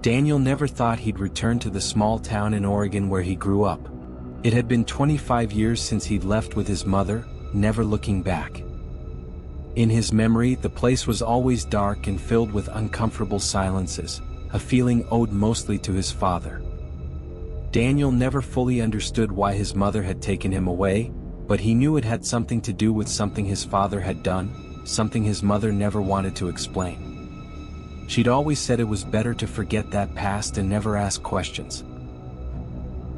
Daniel never thought he'd return to the small town in Oregon where he grew up. It had been 25 years since he'd left with his mother, never looking back. In his memory, the place was always dark and filled with uncomfortable silences, a feeling owed mostly to his father. Daniel never fully understood why his mother had taken him away, but he knew it had something to do with something his father had done, something his mother never wanted to explain. She'd always said it was better to forget that past and never ask questions.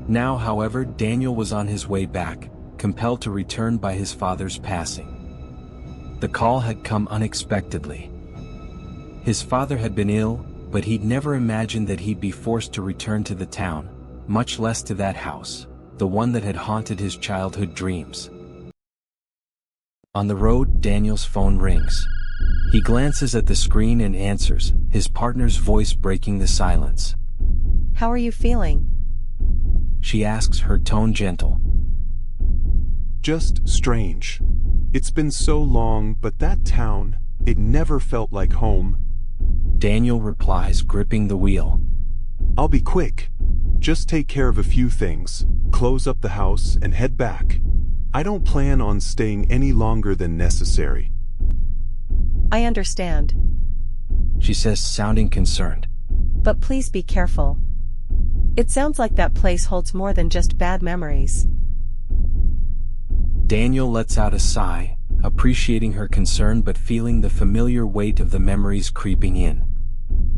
Now, however, Daniel was on his way back, compelled to return by his father's passing. The call had come unexpectedly. His father had been ill, but he'd never imagined that he'd be forced to return to the town, much less to that house, the one that had haunted his childhood dreams. On the road, Daniel's phone rings. He glances at the screen and answers, his partner's voice breaking the silence. "How are you feeling?" She asks, her tone gentle. "Just strange. It's been so long, but that town, it never felt like home." Daniel replies, gripping the wheel. "I'll be quick. Just take care of a few things, close up the house, and head back. I don't plan on staying any longer than necessary." "I understand. She says, sounding concerned. But please be careful. It sounds like that place holds more than just bad memories." Daniel lets out a sigh, appreciating her concern but feeling the familiar weight of the memories creeping in.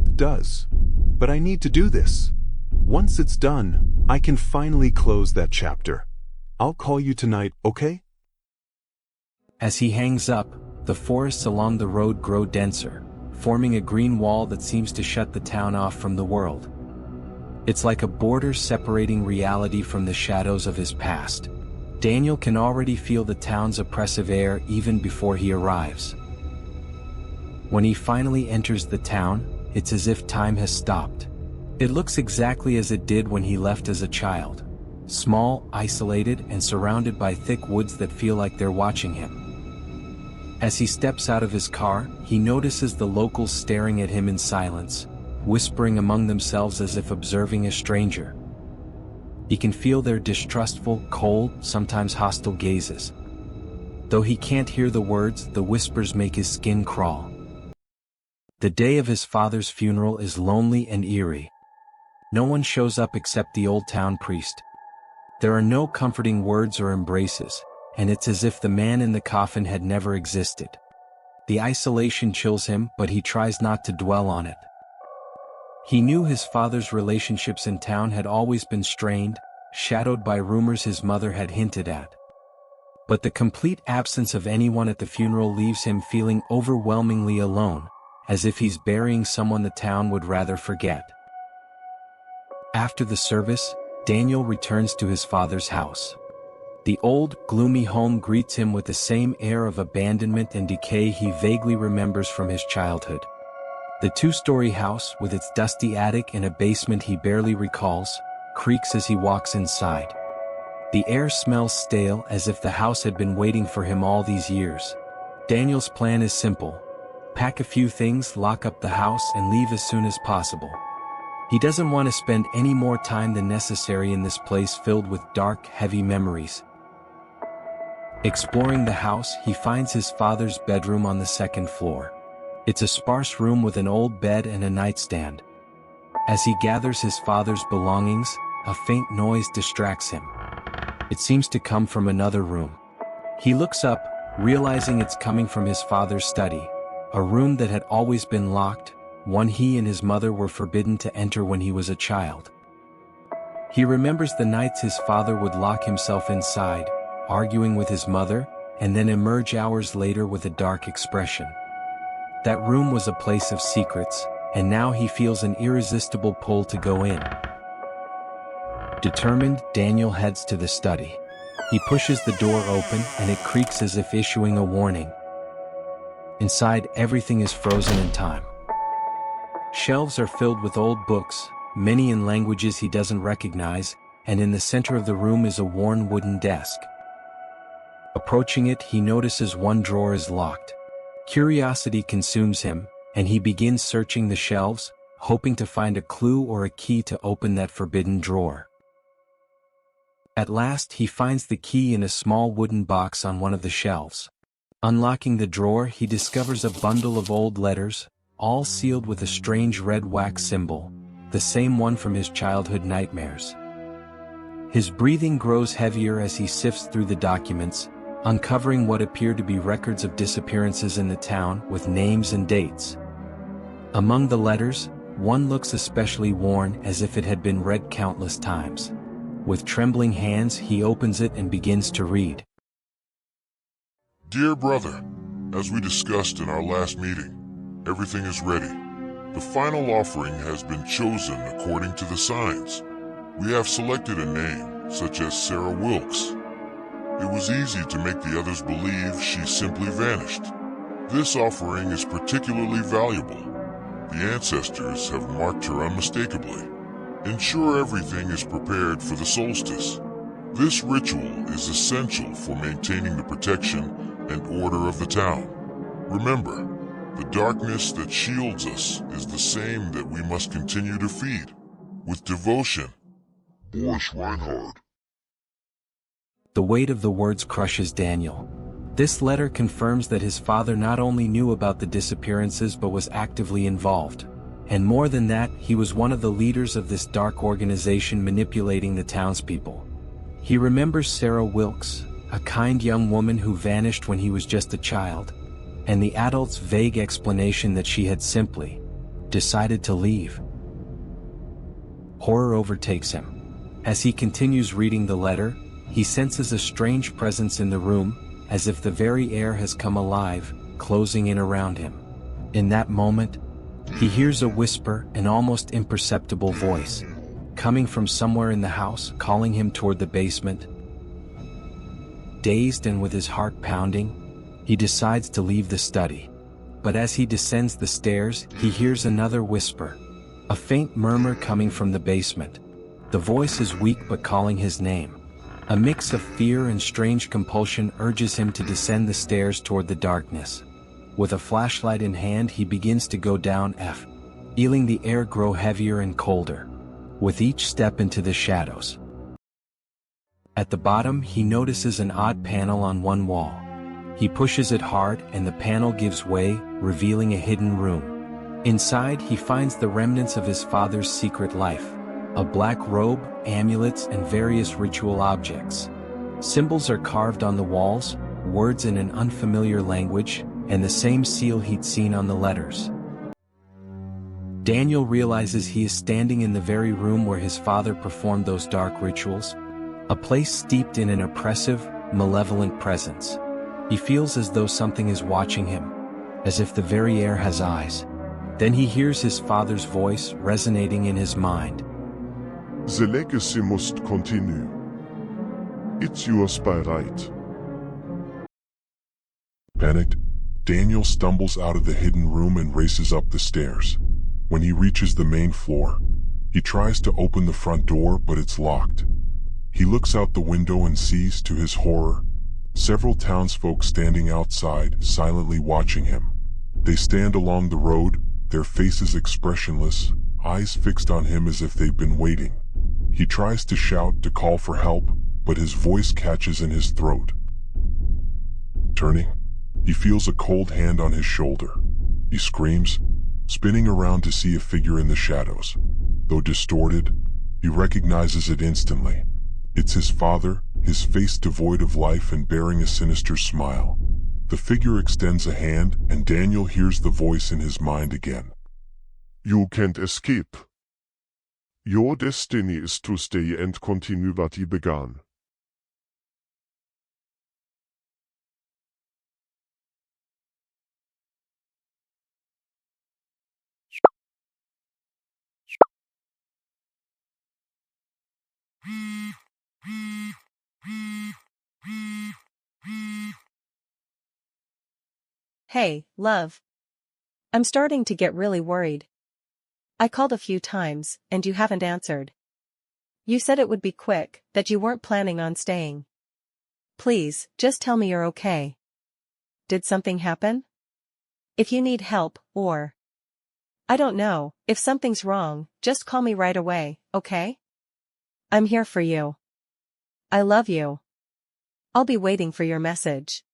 "It does. But I need to do this. Once it's done, I can finally close that chapter. I'll call you tonight, okay?" As he hangs up, the forests along the road grow denser, forming a green wall that seems to shut the town off from the world. It's like a border separating reality from the shadows of his past. Daniel can already feel the town's oppressive air even before he arrives. When he finally enters the town, it's as if time has stopped. It looks exactly as it did when he left as a child. Small, isolated, and surrounded by thick woods that feel like they're watching him. As he steps out of his car, he notices the locals staring at him in silence, whispering among themselves as if observing a stranger. He can feel their distrustful, cold, sometimes hostile gazes. Though he can't hear the words, the whispers make his skin crawl. The day of his father's funeral is lonely and eerie. No one shows up except the old town priest. There are no comforting words or embraces, and it's as if the man in the coffin had never existed. The isolation chills him, but he tries not to dwell on it. He knew his father's relationships in town had always been strained, shadowed by rumors his mother had hinted at. But the complete absence of anyone at the funeral leaves him feeling overwhelmingly alone, as if he's burying someone the town would rather forget. After the service, Daniel returns to his father's house. The old, gloomy home greets him with the same air of abandonment and decay he vaguely remembers from his childhood. The two-story house, with its dusty attic and a basement he barely recalls, creaks as he walks inside. The air smells stale, as if the house had been waiting for him all these years. Daniel's plan is simple. Pack a few things, lock up the house, and leave as soon as possible. He doesn't want to spend any more time than necessary in this place filled with dark, heavy memories. Exploring the house, he finds his father's bedroom on the second floor. It's a sparse room with an old bed and a nightstand. As he gathers his father's belongings, a faint noise distracts him. It seems to come from another room. He looks up, realizing it's coming from his father's study, a room that had always been locked, one he and his mother were forbidden to enter when he was a child. He remembers the nights his father would lock himself inside, arguing with his mother, and then emerge hours later with a dark expression. That room was a place of secrets, and now he feels an irresistible pull to go in. Determined, Daniel heads to the study. He pushes the door open, and it creaks as if issuing a warning. Inside, everything is frozen in time. Shelves are filled with old books, many in languages he doesn't recognize, and in the center of the room is a worn wooden desk. Approaching it, he notices one drawer is locked. Curiosity consumes him, and he begins searching the shelves, hoping to find a clue or a key to open that forbidden drawer. At last he finds the key in a small wooden box on one of the shelves. Unlocking the drawer, he discovers a bundle of old letters, all sealed with a strange red wax symbol, the same one from his childhood nightmares. His breathing grows heavier as he sifts through the documents, uncovering what appear to be records of disappearances in the town with names and dates. Among the letters, one looks especially worn, as if it had been read countless times. With trembling hands, he opens it and begins to read. Dear brother, as we discussed in our last meeting, everything is ready. The final offering has been chosen according to the signs. We have selected a name, such as Sarah Wilkes. It was easy to make the others believe she simply vanished. This offering is particularly valuable. The ancestors have marked her unmistakably. Ensure everything is prepared for the solstice. This ritual is essential for maintaining the protection and order of the town. Remember, the darkness that shields us is the same that we must continue to feed. With devotion, Boris Reinhard. The weight of the words crushes Daniel. This letter confirms that his father not only knew about the disappearances but was actively involved. And more than that, he was one of the leaders of this dark organization manipulating the townspeople. He remembers Sarah Wilkes, a kind young woman who vanished when he was just a child, and the adult's vague explanation that she had simply decided to leave. Horror overtakes him. As he continues reading the letter, he senses a strange presence in the room, as if the very air has come alive, closing in around him. In that moment, he hears a whisper, an almost imperceptible voice, coming from somewhere in the house, calling him toward the basement. Dazed and with his heart pounding, he decides to leave the study. But as he descends the stairs, he hears another whisper, a faint murmur coming from the basement. The voice is weak but calling his name. A mix of fear and strange compulsion urges him to descend the stairs toward the darkness. With a flashlight in hand, he begins to go down, feeling the air grow heavier and colder, with each step into the shadows. At the bottom, he notices an odd panel on one wall. He pushes it hard and the panel gives way, revealing a hidden room. Inside, he finds the remnants of his father's secret life: a black robe, amulets, and various ritual objects. Symbols are carved on the walls, words in an unfamiliar language, and the same seal he'd seen on the letters. Daniel realizes he is standing in the very room where his father performed those dark rituals, a place steeped in an oppressive, malevolent presence. He feels as though something is watching him, as if the very air has eyes. Then he hears his father's voice resonating in his mind. The legacy must continue. It's yours by right. Panicked, Daniel stumbles out of the hidden room and races up the stairs. When he reaches the main floor, he tries to open the front door, but it's locked. He looks out the window and sees, to his horror, several townsfolk standing outside, silently watching him. They stand along the road, their faces expressionless, eyes fixed on him as if they've been waiting. He tries to shout, to call for help, but his voice catches in his throat. Turning, he feels a cold hand on his shoulder. He screams, spinning around to see a figure in the shadows. Though distorted, he recognizes it instantly. It's his father, his face devoid of life and bearing a sinister smile. The figure extends a hand, and Daniel hears the voice in his mind again. You can't escape. Your destiny is to stay and continue what he began. Hey, love. I'm starting to get really worried. I called a few times, and you haven't answered. You said it would be quick, that you weren't planning on staying. Please, just tell me you're okay. Did something happen? If you need help, or I don't know, if something's wrong, just call me right away, okay? I'm here for you. I love you. I'll be waiting for your message.